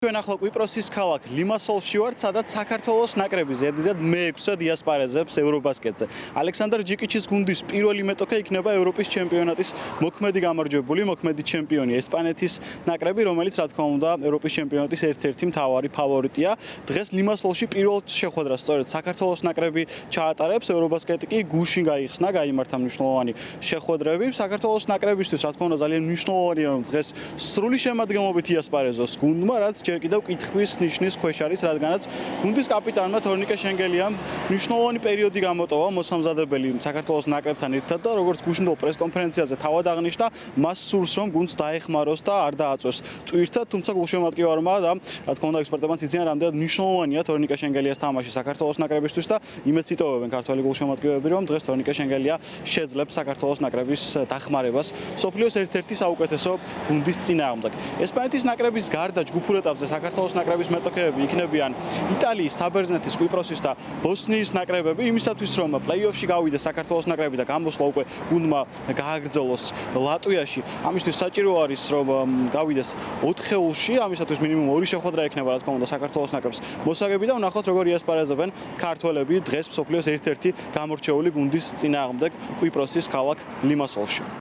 ჩვენ ახლა კვიპროსის ქალაქ ლიმასოლში ვართ, სადაც საქართველოს ნაკრები ზედიზედ მე-6-ად იასპარეზებს ევრობასკეტზე. ალექსანდრ ჯიკიჩის გუნდის პირველი მეტოქე იქნება ევროპის ჩემპიონატის მოქმედი გამარჯვებული, მოქმედი ჩემპიონი ესპანეთის ნაკრები, რომელიც რა თქმა უნდა ევროპის ჩემპიონატის ერთ-ერთი მთავარი ფავორიტია. დღეს ლიმასოლში პირველ შეხვედრას სწორედ საქართველოს ნაკრები ჩაატარებს, ევრობასკეტი კი გუშინ გაიხსნა, გაიმართა მნიშვნელოვანი შეხვედრები. საქართველოს ნაკრებისთვის რა თქმა უნდა ძალიან მნიშვნელოვანია, რომ დღეს სრული შემადგენლობით იასპარეზოს გუნდმა, რაც ჯერ კიდევ კითხვის ნიშნის ქვეშ არის, რადგანაც გუნდის კაპიტანმა თორნიკე შენგელიამ მნიშვნელოვანი პერიოდი გამოტოვა მოსამზადებელი საქართველოს ნაკრებთან ერთად და როგორც გუშინდელ პრესკონფერენციაზე თავად აღნიშნა, მას სურს რომ გუნდს დაეხმაროს და არ დააწვეს ტვირთად, თუმცა გულშემატკივარმა და რა თქმა უნდა ექსპერტებმა იციან, რამდენად მნიშვნელოვანია თორნიკე შენგელიას თამაში საქართველოს ნაკრებისთვის და იმედს იტოვებენ ქართველი გულშემატკივარები, რომ დღეს თორნიკე შენგელია შეძლებს საქართველოს ნაკრების დახმარებას მსოფლიოს ერთ-ერთი საუკეთესო გუნდის წინააღმდეგ. ესპანეთის ნაკრების გარდა ჯგუფურ ეტაპზე საქართველოს ნაკრების მეტოქეები იქნებიან იტალიის, საბერძნეთის, კვიპროსის და ბოსნიის ნაკრებები, იმისათვის რომ პლეი-ოფში გავიდეს საქართველოს ნაკრები და გამოსვლა უკვე გუნდმა გააგრძელოს ლატვიაში. ამისთვის საჭირო არის რომ გავიდეს 4-ეულში, ამისათვის მინიმუმ 2 შეხვედრა ექნება რა თქმა უნდა საქართველოს ნაკრებს მოსაგები და ვნახოთ როგორ იასპარეზებენ ქართველები დღეს მსოფლიოს ერთ-ერთი გამორჩეული გუნდის წინააღმდეგ კვიპროსის ქალაქ ლიმასოლში.